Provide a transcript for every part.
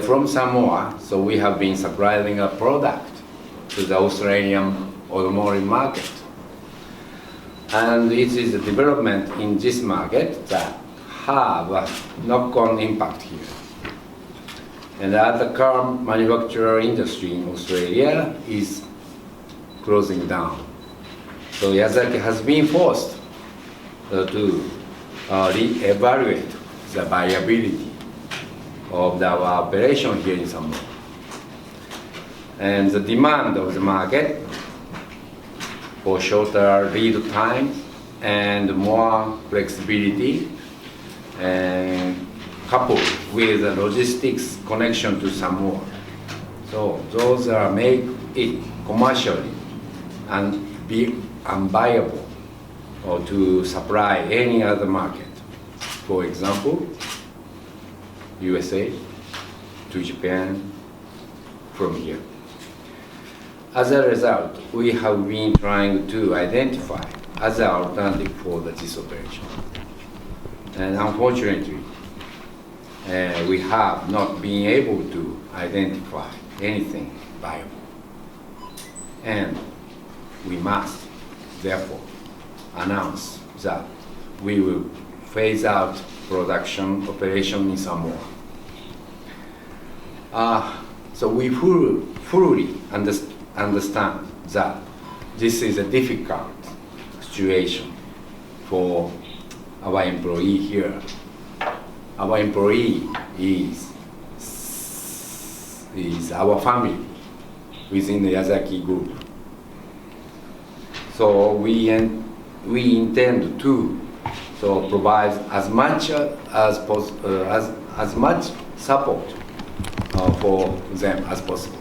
from Samoa, so we have been supplying a product to the Australian automotive market. And it is a development in this market that have a knock-on impact here. And the other car manufacturer industry in Australia is closing down. So Yazaki has been forced to re-evaluate the viability of our operation here in Samoa. And the demand of the market for shorter lead time and more flexibility, and coupled with the logistics connection to Samoa. So those are make it commercially and be unviable or to supply any other market. For example, USA to Japan from here. As a result, we have been trying to identify other alternative for this operation. And unfortunately, we have not been able to identify anything viable. And we must, therefore, announce that we will phase out production operation in Samoa. So we fully understand that this is a difficult situation for our employee here. Our employee is our family within the Yazaki group. So we intend to provide as much as much support for them as possible.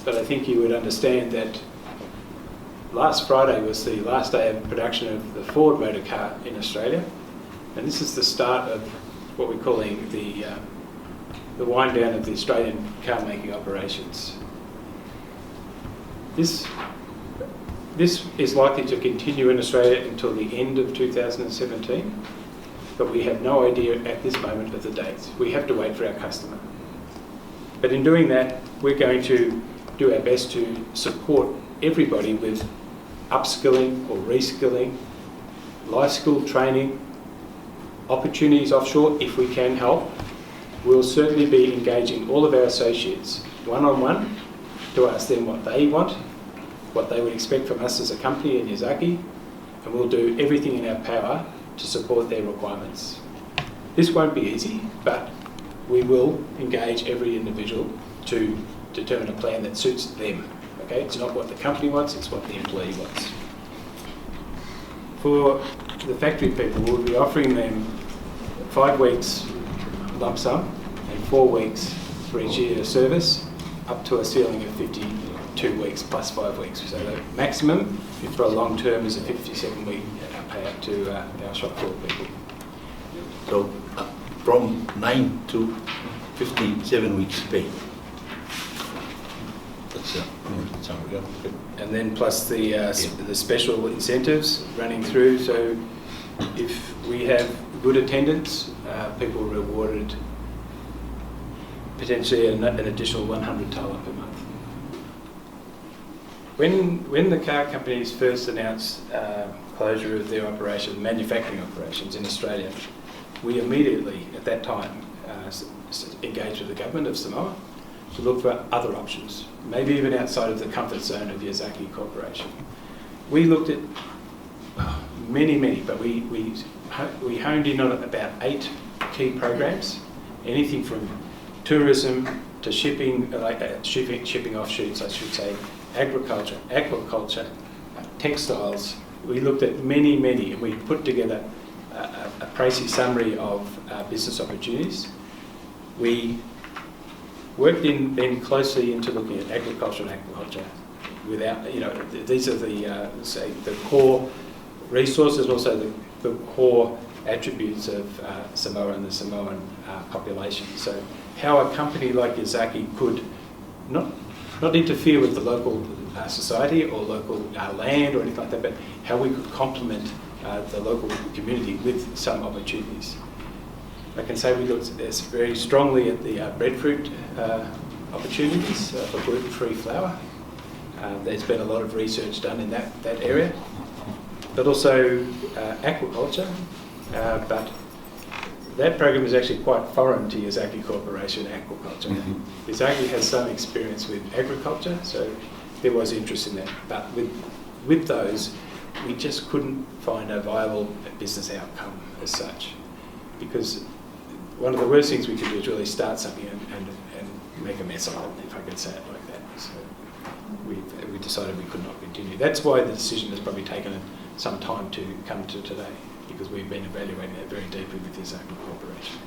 But I think you would understand that last Friday was the last day of production of the Ford motor car in Australia, and this is the start of what we're calling the wind down of the Australian car making operations. This is likely to continue in Australia until the end of 2017, but we have no idea at this moment of the dates. We have to wait for our customer. But in doing that, we're going to do our best to support everybody with upskilling or reskilling, life skill training, opportunities offshore if we can help. We'll certainly be engaging all of our associates one-on-one to ask them what they want, what they would expect from us as a company in Yazaki, and we'll do everything in our power to support their requirements. This won't be easy, but we will engage every individual to determine a plan that suits them. Okay? It's not what the company wants, it's what the employee wants. For the factory people, we'll be offering them 5 weeks lump sum and 4 weeks for each year of service, up to a ceiling of 52 weeks plus 5 weeks. So the maximum for a long term is a 57-week payout to our shop floor people. So from 9 to 57 weeks pay. That sounds good. And then plus the special incentives running through. So if we have good attendance, people are rewarded potentially an additional 100 tala per month. When the car companies first announced closure of their manufacturing operations in Australia, we immediately at that time engaged with the government of Samoa to look for other options, maybe even outside of the comfort zone of Yazaki Corporation. We looked at many, but we honed in on about 8 key programs, anything from tourism to shipping, shipping offshoots, I should say, agriculture, aquaculture, textiles. We looked at many, and we put together a pricey summary of business opportunities. We worked in closely into looking at agriculture and aquaculture. Without, these are the core resources and also the core attributes of Samoa and the Samoan population. So how a company like Yazaki could not interfere with the local society or local land or anything like that, but how we could complement the local community with some opportunities. I can say we looked very strongly at the breadfruit opportunities for gluten-free flour. There's been a lot of research done in that area, but also aquaculture. But that program is actually quite foreign to Yazaki Corporation aquaculture. Yazaki has some experience with agriculture, so there was interest in that. But with those, we just couldn't find a viable business outcome as such, because one of the worst things we could do is really start something and make a mess of it, if I could say it like that. So we decided we could not continue. That's why the decision has probably taken some time to come to today, because we've been evaluating that very deeply with Yazaki Corporation.